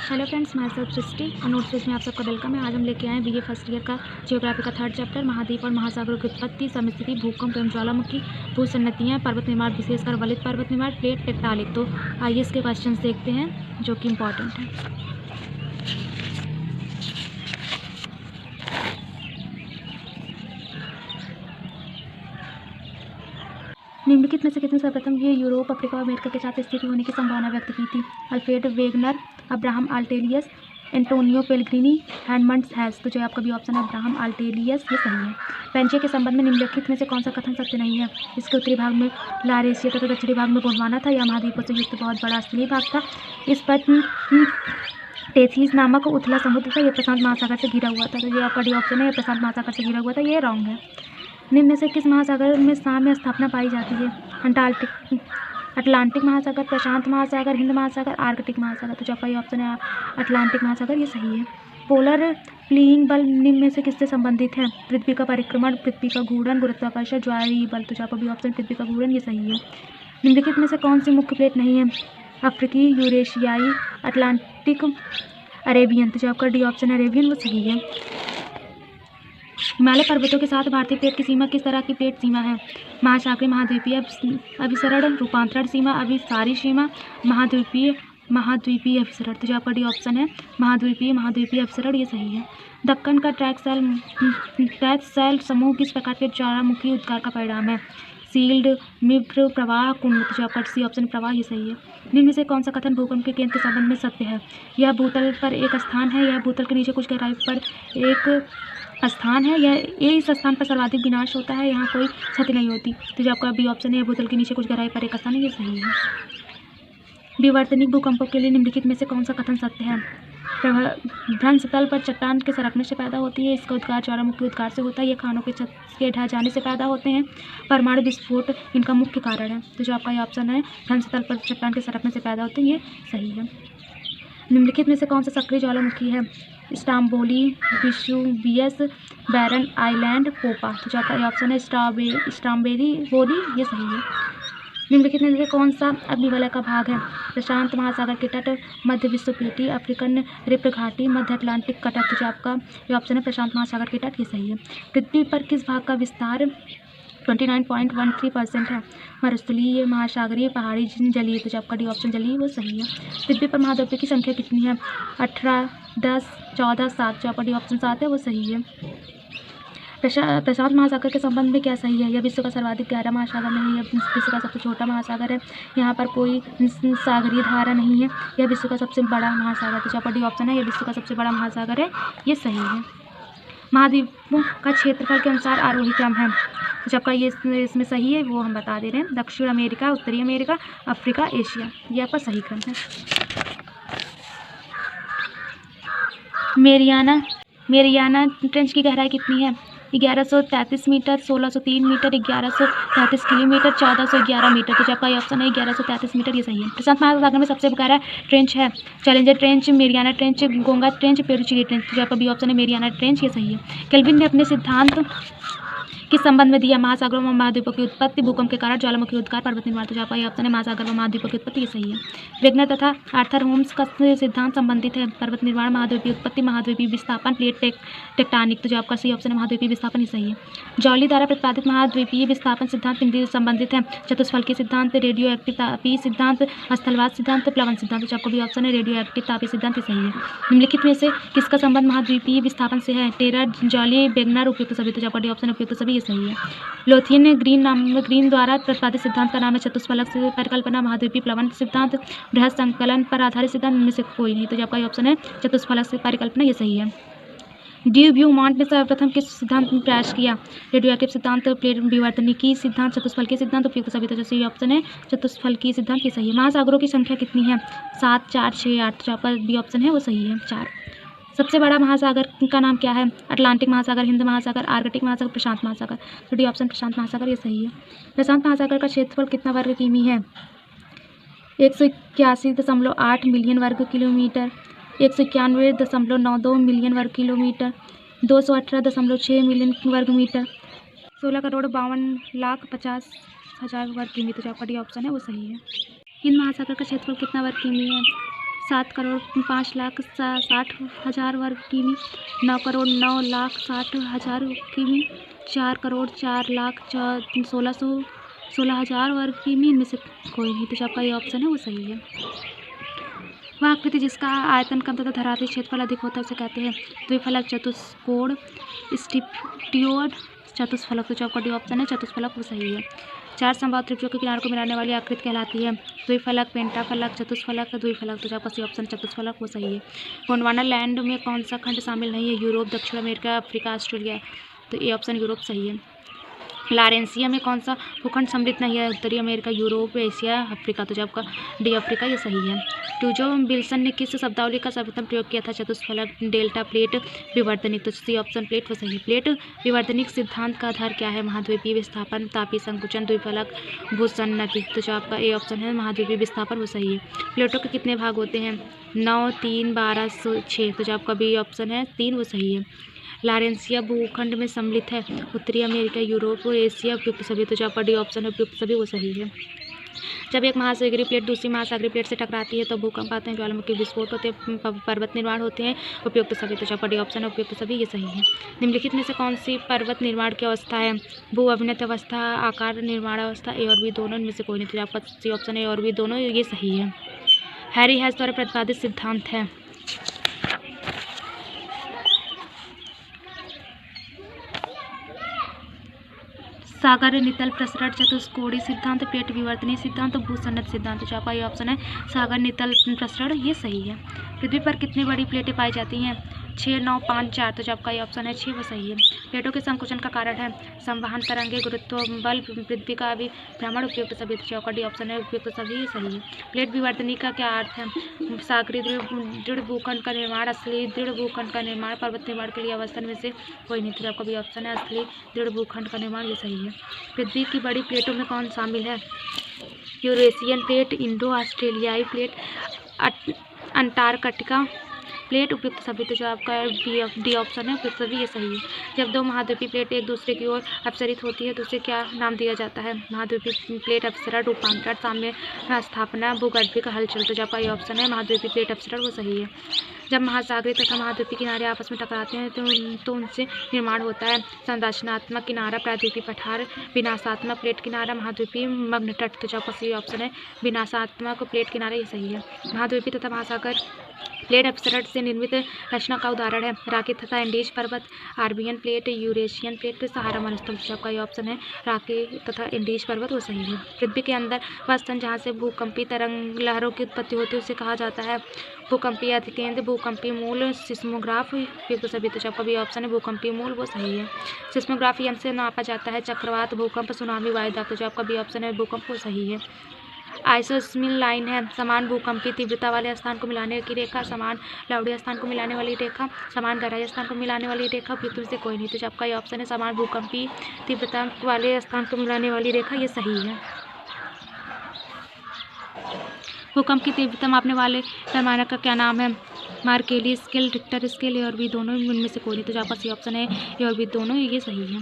Hello friends, मैं सब सृष्टि और नोट्स में आप सबका वेलकम है। आज हम लेके आए हैं बीए फर्स्ट ईयर का जियोग्राफी का थर्ड चैप्टर, महाद्वीप और महासागरों की उत्पत्ति, समस्थिति, भूकंप एवं ज्वालामुखी, भूसन्नतियाँ, पर्वत निर्माण, विशेषकर वलित पर्वत निर्माण, प्लेट टेक्टोनिक। तो आइए इसके क्वेश्चंस देखते हैं जो कि इम्पॉर्टेंट है। निम्नलिखित में से किसने सर्वप्रथम ये यूरोप, अफ्रीका और अमेरिका के साथ स्थिति होने की संभावना व्यक्त की थी? Alfred Wegener, Abraham Ortelius, Antonio Pellegrini, Hermann Hess. तो जो आपका भी ऑप्शन है अब्राहम आल्टेलियस, ये सही है। पेंजिया के संबंध में निम्नलिखित में से कौन सा कथन सत्य नहीं है? इसके उत्तरी भाग में लारेशिया तथा दक्षिणी भाग में गोंडवाना था। यह महाद्वीपों से युक्त बहुत बड़ा स्थलीय भाग था। इस पर टेथीस नामक उथला समुद्र था। यह प्रशांत महासागर से घिरा हुआ था। तो ये आपका डी ऑप्शन है, यह प्रशांत महासागर से घिरा हुआ था। ये रॉन्ग है। निम्न में से किस महासागर में साम्य स्थापना पाई जाती है? अटलांटिक महासागर, प्रशांत महासागर, हिंद महासागर, आर्कटिक महासागर। तो जो आपका ये ऑप्शन है अटलांटिक महासागर, ये सही है। पोलर फ्लीइंग बल निम्न में से किससे संबंधित है? पृथ्वी का परिक्रमण, पृथ्वी का घूर्णन, गुरुत्वाकर्षण, ज्वारीय बल। तो जो आपका भी ऑप्शन पृथ्वी का घूर्णन, ये सही है। निम्नलिखित में से कौन सी मुख्य प्लेट नहीं है? अफ्रीकी, यूरेशियाई, अटलांटिक, अरेबियन। तो जो आपका डी ऑप्शन अरेबियन, वो सही है। हिमालय पर्वतों के साथ भारतीय प्लेट की सीमा किस तरह की प्लेट सीमा है? महासागरीय, महाद्वीपीय, अभिसरण, रूपांतरण सीमा, अभिसारी सीमा, महाद्वीपीय अभिसरण। तो जो आपका डी ऑप्शन है महाद्वीपीय अभिसरण, ये सही है। दक्कन का ट्रैक सेल समूह किस प्रकार के ज्वालामुखी उद्गार का परिणाम है? सील्ड, मिप्र, प्रवाह, कुंड। तो जो आपका सी ऑप्शन प्रवाह, ये सही है। निम्न में से कौन सा कथन भूकंप के केंद्र के संबंध में सत्य है? यह भूतल पर एक स्थान है, यह भूतल के नीचे कुछ गहराई पर एक स्थान है, ये इस स्थान पर सर्वाधिक विनाश होता है, यहाँ कोई क्षति नहीं होती। तो जो आपका बी ऑप्शन है, भूतल के नीचे कुछ गहराई पर एक स्थान है, ये सही है। विवर्तनिक भूकंपों के लिए निम्नलिखित में से कौन सा कथन सत्य है? भ्रंश तल पर चट्टान के सरकने से पैदा होती है, इसका उद्गार ज्वालामुखी उद्गार से होता है, ये खानों के छत के ढह जाने से पैदा होते हैं, परमाणु विस्फोट इनका मुख्य कारण है। तो जो आपका ये ऑप्शन है भ्रंश तल पर चट्टान के सरकने से पैदा होते हैं, ये सही है। निम्नलिखित में से कौन सा सक्रिय ज्वालामुखी है? स्टाम्बोली, विशुवियस, बैरन आइलैंड, पोपा। तो जो आपका ऑप्शन है स्ट्रॉबेरी बोली, ये सही है। निम्नलिखित में से कौन सा अग्निवलय का भाग है? प्रशांत महासागर के तट, मध्य विश्वपीठी, अफ्रीकन रिप्ट घाटी, मध्य अटलांटिक का तट। तो जो आपका ये ऑप्शन है प्रशांत महासागर के तट, ये सही है। पृथ्वी पर किस भाग का विस्तार 29.13% है? मरुस्थलीय, महासागरीय, पहाड़ी, जलीय। तो जो आपका डी ऑप्शन जलीय, वो सही है। पृथ्वी पर महाद्वीपों की संख्या कितनी है? 18, 10, 14, 7। जो आपका डी ऑप्शन 7 है, वो सही है। प्रशांत महासागर के संबंध में क्या सही है? यह विश्व का सर्वाधिक गहरा महासागर नहीं है, विश्व का सबसे छोटा महासागर है, यहाँ पर कोई सागरीय धारा नहीं है, यह विश्व का सबसे बड़ा महासागर है। तो जो आपका डी ऑप्शन है, यह विश्व का सबसे बड़ा महासागर है, ये सही है। महाद्वीपों का क्षेत्रफल के अनुसार आरोही क्रम है। तो जबकि ये इसमें सही है, वो हम बता दे रहे हैं। दक्षिण अमेरिका, उत्तरी अमेरिका, अफ्रीका, एशिया, ये आपका सही क्रम है। मेरियाना ट्रेंच की गहराई कितनी है? 1133 मीटर, 1603 मीटर, 1133 किलोमीटर, 1411 मीटर। तो जबकि ऑप्शन है 1133 मीटर, ये सही है। प्रशांत महासागर में सबसे गहरा ट्रेंच है Challenger trench, Mariana trench, Tonga trench, Peru Chile trench. तो जबकि बी ऑप्शन है मेरियाना ट्रेंच, ये सही है। केल्विन ने अपने सिद्धांत किस संबंध में दिया? महासागरों व महाद्वीपों की उत्पत्ति, भूकंप के कारण, ज्वालामुखी उद्गार, पर्वत निर्माण। तो आपका ये ऑप्शन है महासागर व महाद्वीपों की उत्पत्ति, ये सही है। वेगनर तथा आर्थर होम्स का सिद्धांत संबंधित है? पर्वत निर्माण, महाद्वीपीय उत्पत्ति, महाद्वीपीय विस्थापन, प्लेट टेक्टोनिक। तो जो आपका सही ऑप्शन है महाद्वीपीय विस्थापन, ये सही है। जॉली द्वारा प्रतिपादित महाद्वीपीय विस्थापन सिद्धांत किन संबंधित है? चतुष्फलकीय सिद्धांत, रेडियो एक्टिव तापीय सिद्धांत, स्थलवात सिद्धांत, प्लवन सिद्धांत। तो आपको भी ऑप्शन है रेडियो एक्टिव तापीय सिद्धांत, ये सही है। निम्नलिखित में से किसका संबंध महाद्वीपीय विस्थापन से है? टेरर, जॉली, वेगनर, उपयुक्त सभी। तो आपका ऑप्शन उपयुक्त सभी, ये सही है। लोथियन ग्रीन द्वारा प्रतिपादित सिद्धांत का नाम है चतुष्फलक परिकल्पना, महाद्वीपीय प्लवन सिद्धांत, बृहद संकलन पर आधारित सिद्धांत। इनमें से कोई नहीं। तो जो आपका ऑप्शन है चतुष्फलक परिकल्पना, ये सही है। डी ब्यूमॉन्ट ने सर्वप्रथम किस सिद्धांत में प्रयास किया? रेडियोएक्टिव सिद्धांत, प्लेट विवर्तनिकी सिद्धांत, चतुष्फलकीय सिद्धांत, उपयुक्त सभी। तो जैसे ऑप्शन है चतुष्फलकीय सिद्धांत, ये सही है। महासागरों की संख्या कितनी है? 7, 4, 6, 8। जो आपका बी ऑप्शन है, वो सही है, 4। सबसे बड़ा महासागर का नाम क्या है? अटलांटिक महासागर, हिंद महासागर, आर्कटिक महासागर, प्रशांत महासागर। तो डी ऑप्शन प्रशांत महासागर, ये सही है। प्रशांत महासागर का क्षेत्रफल कितना वर्ग किमी है? 181.8 मिलियन वर्ग किलोमीटर, 191.92 मिलियन वर्ग किलोमीटर, 218.6 मिलियन वर्ग मीटर, 16,52,50,000 वर्ग किमी। तो जो आपका डी ऑप्शन है, वो सही है। हिंद महासागर का क्षेत्रफल कितना वर्ग किमी है? 7,05,60,000 वर्ग किमी, 9,09,60,000 किमी, 4,04,16,000 वर्ग किमी। इनमें से कोई नहीं, तो जो आपका ये ऑप्शन है वो सही है। वह आकृति जिसका आयतन कम तथा धरातल क्षेत्रफल अधिक होता है उसे कहते हैं द्विफलक, चतुष्कोण, स्टीपियोड, चतुष्फलक। तो जो आपका डी ऑप्शन है चतुष्फलक वो सही है। 4 समबाहु त्रिभुजों के किनारों को मिलाने वाली आकृति कहलाती है द्विफलक, पेंटाफलक, चतुष्फलक, द्विफलक। तो जो आपका सी ऑप्शन चतुष्फलक वो सही है। गोंडवाना लैंड में कौन सा खंड शामिल नहीं है? यूरोप, दक्षिण अमेरिका, अफ्रीका, ऑस्ट्रेलिया। तो ये ऑप्शन यूरोप सही है। लारेंसिया में कौन सा भूखंड सम्मिलित नहीं है? उत्तरी अमेरिका, यूरोप, एशिया, अफ्रीका। तो जो आपका डी अफ्रीका ये सही है। ट्यूजो विल्सन ने किस शब्दावली का सर्वप्रथम प्रयोग किया था? चतुष्फलक, डेल्टा, प्लेट विवर्तनिक। तो सी ऑप्शन प्लेट वो सही है। प्लेट विवर्तनिक सिद्धांत का आधार क्या है? महाद्वीपीय विस्थापन, तापीय संकुचन, द्विफलक, भूसन्नति। तो जो आपका ए ऑप्शन है महाद्वीपीय विस्थापन वो सही है। प्लेटों के कितने भाग होते हैं? 9, 3, 12, 6। तो जो आपका बी ऑप्शन है 3 वो सही है। लारेंसिया भूखंड में सम्मिलित है उत्तरी अमेरिका, यूरोप और एशिया, उपयुक्त सभी। तो जो आपका डी ऑप्शन है उपयुक्त सभी वो सही है। जब एक महासागरीय प्लेट दूसरी महासागरीय प्लेट से टकराती है तो भूकंप आते हैं, ज्वालामुखी विस्फोट होते हैं, पर्वत निर्माण होते हैं, उपयुक्त सभी। तो जो आपका डी ऑप्शन है उपयुक्त सभी ये सही है। निम्नलिखित में से कौन सी पर्वत निर्माण की अवस्था है? भू अभिनत अवस्था, आकार निर्माण अवस्था, ए और बी दोनों। इनमें से कोई नहीं। तो आपका सी ऑप्शन ए और बी दोनों ये सही है। हैरी हैस द्वारा प्रतिपादित सिद्धांत है सागर नितल प्रसरण, चतुष्कोणीय सिद्धांत, प्लेट विवर्तनीय सिद्धांत, भूसन्नत सिद्धांत। जो आपका ये ऑप्शन है सागर नितल प्रसरण ये सही है। पृथ्वी पर कितनी बड़ी प्लेटें पाई जाती हैं? 6, 9, 5, 4। तो जो आपका ये ऑप्शन है 6 वो सही है। प्लेटों के संकुचन का कारण है संवहन तरंगे, गुरुत्व बल, पृथ्वी का भ्रमण, उपयुक्त सभी। तो जो आपका डी ऑप्शन है उपयुक्त सभी सही है। प्लेट विवर्तनीय का क्या अर्थ है? सागरीय दृढ़ भूखंड का निर्माण, असली दृढ़ भूखंड का निर्माण, पर्वत निर्माण के लिए अवस्थान में से कोई नहीं। तो आपका भी ऑप्शन है असली दृढ़ भूखंड का निर्माण ये सही है। पृथ्वी की बड़ी प्लेटों में कौन शामिल है? यूरेशियन प्लेट, इंडो ऑस्ट्रेलियाई प्लेट, अंटार्कटिका प्लेट, उपयुक्त सभी। तो जो आपका डी ऑप्शन है उपयुक्त सभी ये सही है। जब दो महाद्वीपीय प्लेट एक दूसरे की ओर अपसरित होती है तो उसे क्या नाम दिया जाता है? महाद्वीपीय प्लेट अपसरण, रूपांतरण, साम्य स्थापना, भूगर्भिक हलचल। तो जो आपका ये ऑप्शन है महाद्वीपीय प्लेट अपसरण वो सही है। जब महासागरीय तथा महाद्वीपीय किनारे आपस में टकराते हैं तो उनसे निर्माण होता है संरचनात्मक किनारा, प्रायद्वीपीय पठार, विनाशात्मक प्लेट किनारा, महाद्वीपीय मग्न तट। तो जो आपका सही ऑप्शन है विनाशात्मक प्लेट किनारा ये सही है। महाद्वीपीय तथा महासागर प्लेट अपसरण से निर्मित रचना का उदाहरण है राकी तथा एंडीज पर्वत, आर्बियन प्लेट, यूरेशियन प्लेट, सहारा मरुस्थल। जो आपका ये ऑप्शन है राकी तथा एंडीज पर्वत वो सही है। पृथ्वी के अंदर वह स्थान जहाँ से भूकंपी तरंग लहरों की उत्पत्ति होती है उसे कहा जाता है भूकंपीय अधिकेंद्र, भूकंपीय मूल, सिस्मोग्राफ। तो सभी तो आपका भी ऑप्शन है भूकंपीय मूल वो सही है। सिस्मोग्राफी यंत्र से नापा जाता है चक्रवात, भूकंप, सुनामी, वायुदाब। तो जो आपका भी ऑप्शन है भूकंप वो सही है। आइसोस्मिल लाइन है समान भूकंपी तीव्रता वाले स्थान को मिलाने की रेखा, समान लवड़ीय स्थान को मिलाने वाली रेखा, समान गहराई स्थान को मिलाने वाली रेखा, उपयुक्त में से कोई नहीं। तो आपका ये ऑप्शन है समान भूकंपी तीव्रता वाले स्थान को मिलाने वाली रेखा ये सही है। भूकंप की तीव्रता मापने वाले पैमाने का क्या नाम है? मार्केली स्केल, रिक्टर स्केल, ए और बी दोनों। इनमें से कोई नहीं। तो जो आपका सी ऑप्शन है ए और बी दोनों ये सही है।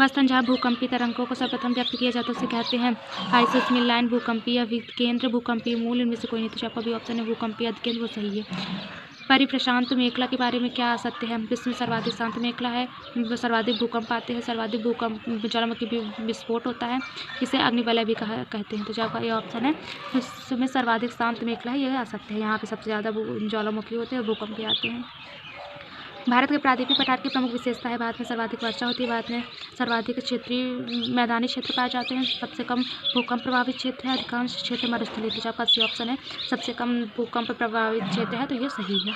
वह स्थान जहाँ भूकंपी तरंगों को सर्वप्रथम व्यक्त किया जाता है उसे कहते हैं आइसोस्मिल लाइन, भूकंपीय अधिकेंद्र, भूकंपीय मूल। इनमें से कोई नहीं। तो आपका भी ऑप्शन है भूकंपीय अधिकेंद्र वो सही है। परिप्रशांत मेखला के बारे में क्या सत्य है? विश्व में सर्वाधिक शांत मेखला है, सर्वाधिक भूकंप आते हैं, सर्वाधिक भूकंप ज्वालामुखी विस्फोट होता है, इसे अग्निवलय भी कहते हैं। तो जो आपका ये ऑप्शन है विश्व में सर्वाधिक शांत मेखला है ये असत्य है। यहाँ पे सबसे ज़्यादा ज्वालामुखी होते हैं और भूकंप भी आते हैं। भारत के प्रायद्वीपीय पठार की प्रमुख विशेषता है भारत में सर्वाधिक वर्षा होती है, भारत में सर्वाधिक क्षेत्रीय मैदानी क्षेत्र पाए जाते हैं, सबसे कम भूकंप प्रभावित क्षेत्र है, अधिकांश क्षेत्र मरुस्थलीय। तो आपका सी ऑप्शन है सबसे कम भूकंप प्रभावित क्षेत्र है तो ये सही है।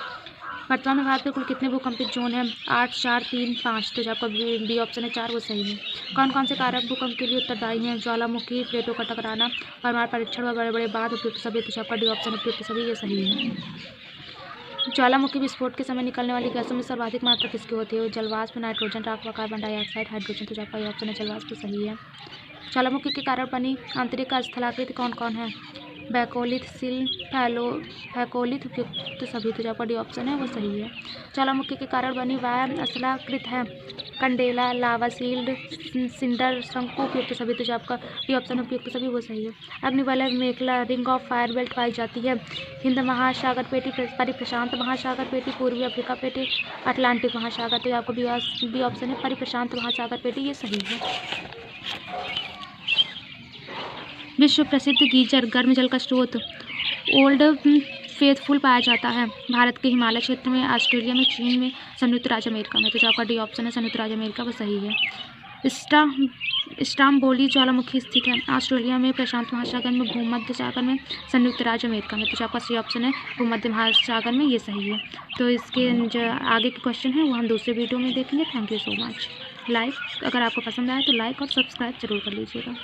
वर्तमान में भारत में कुल कितने भूकंपित जोन हैं? 8, 4, 3, 5। तो आपका बी ऑप्शन है 4 वो सही है। कौन कौन से कारक भूकंप के लिए उत्तरदायी हैं? ज्वालामुखी, प्लेटों का टकराना, परमाणु परीक्षण व बड़े बड़े बांध, उपयुक्त सभी। तो आपका डी ऑप्शन उपयुक्त सभी ये सही है। ज्वालामुखी विस्फोट के समय निकलने वाली गैसों में सर्वाधिक मात्रा किसकी होती है? जलवाष्प, नाइट्रोजन, राख व कार्बन डाइऑक्साइड, हाइड्रोजन। तो आपका ऑप्शन है जलवाष्प सही है। ज्वालामुखी के कारण बनी आंतरिक स्थलाकृति कौन कौन है? बैकोलिथ, सिल, फैकोलिथ उपयुक्त सभी, तो जो आपका डी ऑप्शन है वो सही है। ज्वालामुखी के कारण बनी वायर अशलाकृत है। कंडेला, लावा शील्ड, सिंडर, शंकु उपयुक्त सभी, तो जो आपका डी ऑप्शन है उपयुक्त सभी वो सही है। अग्निवलय मेखला, रिंग ऑफ फायर बेल्ट पाई जाती है। हिंद महासागर पेटी, परिप्रशांत महासागर पेटी, पूर्वी अफ्रीका पेटी, अटलांटिक महासागर, तो आपको बी ऑप्शन है परिप्रशांत महासागर पेटी, ये सही है। विश्व प्रसिद्ध गीजर गर्म जल का स्रोत ओल्ड फेथफुल पाया जाता है। भारत के हिमालय क्षेत्र में, ऑस्ट्रेलिया में, चीन में, संयुक्त राज्य अमेरिका में, तो जो आपका डी ऑप्शन है संयुक्त राज्य अमेरिका वो सही है। स्ट्राम्बोली ज्वालामुखी स्थित है। ऑस्ट्रेलिया में, प्रशांत महासागर में, भूमध्य सागर में, संयुक्त राज्य अमेरिका में, तो जो आपका सही ऑप्शन है भूमध्य महासागर में, ये सही है। तो इसके जो आगे के क्वेश्चन है वो हम दूसरे वीडियो में देखेंगे। Thank you so much. Like, अगर आपको पसंद आए तो लाइक और सब्सक्राइब जरूर कर लीजिएगा।